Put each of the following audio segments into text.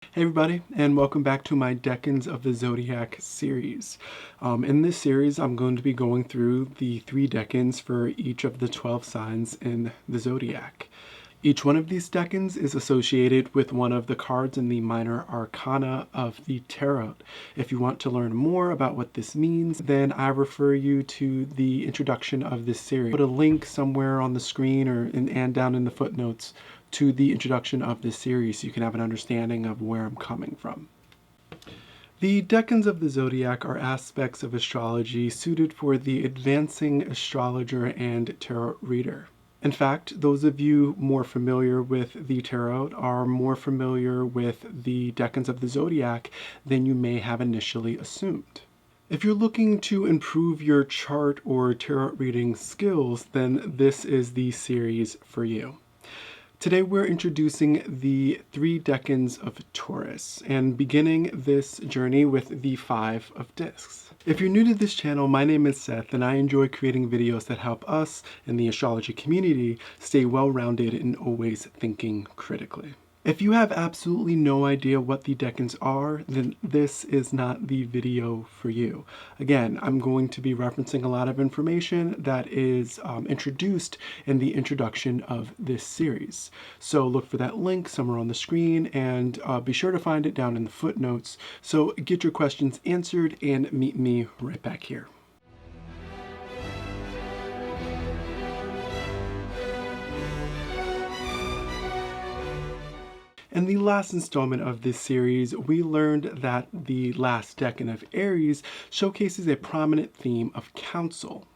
Hey everybody, and welcome back to my Decans of the Zodiac series. In this series, I'm going to be going through the 3 decans for each of the 12 signs in the Zodiac. Each one of these decans is associated with one of the cards in the minor arcana of the tarot. If you want to learn more about what this means, then I refer you to the introduction of this series. Put a link somewhere on the screen and down in the footnotes to the introduction of this series so you can have an understanding of where I'm coming from. The decans of the zodiac are aspects of astrology suited for the advancing astrologer and tarot reader. In fact, those of you more familiar with the tarot are more familiar with the decans of the zodiac than you may have initially assumed. If you're looking to improve your chart or tarot reading skills, then this is the series for you. Today we're introducing the 3 decans of Taurus and beginning this journey with the 5 of discs. If you're new to this channel, my name is Seth and I enjoy creating videos that help us in the astrology community stay well-rounded and always thinking critically. If you have absolutely no idea what the decans are, then this is not the video for you. Again, I'm going to be referencing a lot of information that is introduced in the introduction of this series. So look for that link somewhere on the screen and be sure to find it down in the footnotes. So get your questions answered and meet me right back here. In the last installment of this series, we learned that the last decan of Aries showcases a prominent theme of counsel.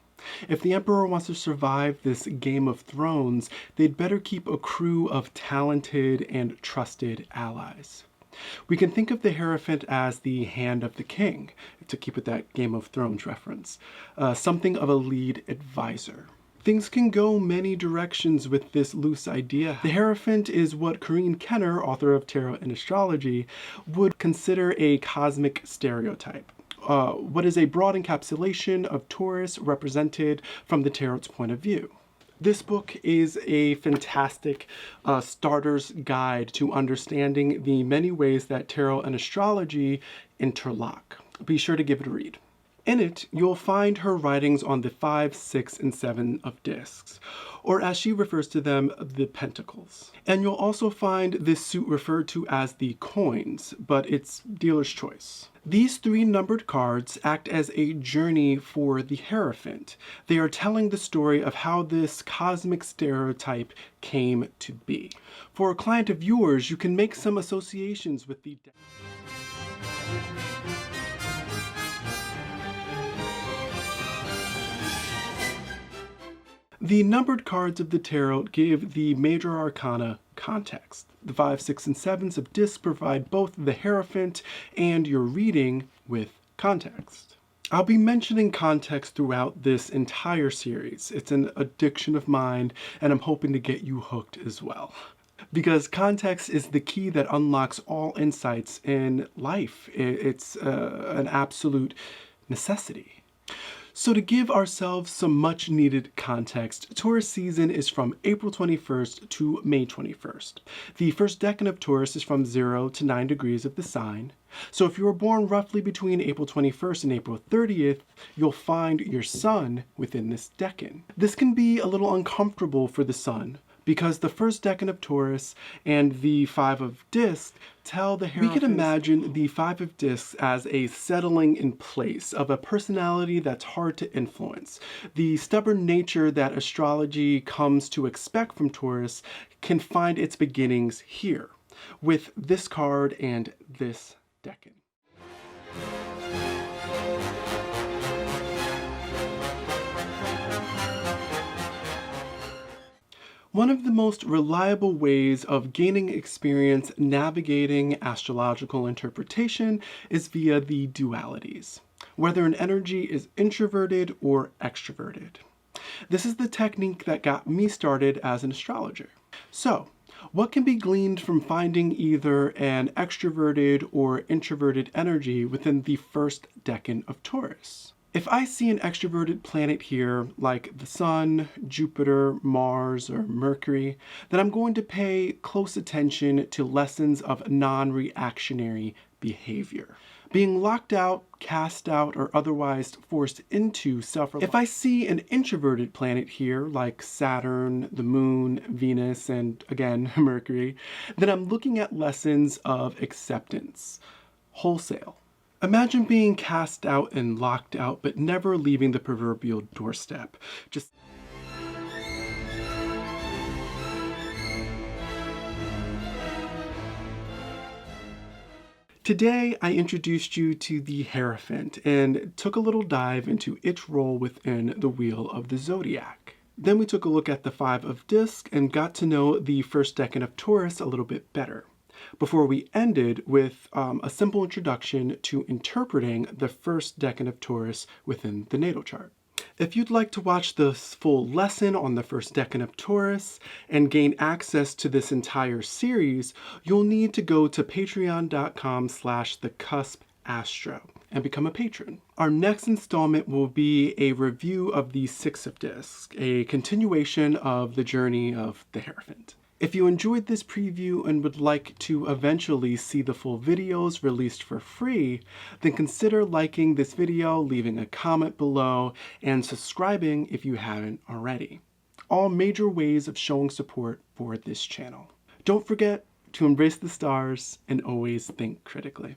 If the Emperor wants to survive this Game of Thrones, they'd better keep a crew of talented and trusted allies. We can think of the Hierophant as the hand of the king, to keep with that Game of Thrones reference, something of a lead advisor. Things can go many directions with this loose idea. The Hierophant is what Corinne Kenner, author of Tarot and Astrology, would consider a cosmic stereotype. What is a broad encapsulation of Taurus represented from the Tarot's point of view. This book is a fantastic starter's guide to understanding the many ways that Tarot and Astrology interlock. Be sure to give it a read. In it, you'll find her writings on the 5, 6, and 7 of discs, or as she refers to them, the pentacles. And you'll also find this suit referred to as the coins, but it's dealer's choice. These 3 numbered cards act as a journey for the Hierophant. They are telling the story of how this cosmic stereotype came to be. For a client of yours, you can make some associations with the The numbered cards of the tarot give the major arcana context. The 5, 6, and 7s of discs provide both the Hierophant and your reading with context. I'll be mentioning context throughout this entire series. It's an addiction of mine, and I'm hoping to get you hooked as well. Because context is the key that unlocks all insights in life. It's an absolute necessity. So to give ourselves some much needed context, Taurus season is from April 21st to May 21st. The first decan of Taurus is from 0 to 9 degrees of the sign. So if you were born roughly between April 21st and April 30th, you'll find your sun within this decan. This can be a little uncomfortable for the sun, because the first decan of Taurus and the 5 of discs tell the Hierophant. We can imagine the 5 of discs as a settling in place of a personality that's hard to influence. The stubborn nature that astrology comes to expect from Taurus can find its beginnings here, with this card and this decan. One of the most reliable ways of gaining experience navigating astrological interpretation is via the dualities, whether an energy is introverted or extroverted. This is the technique that got me started as an astrologer. So, what can be gleaned from finding either an extroverted or introverted energy within the first decan of Taurus? If I see an extroverted planet here, like the Sun, Jupiter, Mars, or Mercury, then I'm going to pay close attention to lessons of non-reactionary behavior. Being locked out, cast out, or otherwise forced into self-reliance. If I see an introverted planet here, like Saturn, the Moon, Venus, and again, Mercury, then I'm looking at lessons of acceptance, wholesale. Imagine being cast out and locked out, but never leaving the proverbial doorstep. Today, I introduced you to the Hierophant and took a little dive into its role within the Wheel of the Zodiac. Then we took a look at the Five of Discs and got to know the first decan of Taurus a little bit better, before we ended with a simple introduction to interpreting the first decan of Taurus within the natal chart. If you'd like to watch this full lesson on the first decan of Taurus and gain access to this entire series, you'll need to go to patreon.com/thecuspastro and become a patron. Our next installment will be a review of the Six of Discs, a continuation of the journey of the Hierophant. If you enjoyed this preview and would like to eventually see the full videos released for free, then consider liking this video, leaving a comment below, and subscribing if you haven't already. All major ways of showing support for this channel. Don't forget to embrace the stars and always think critically.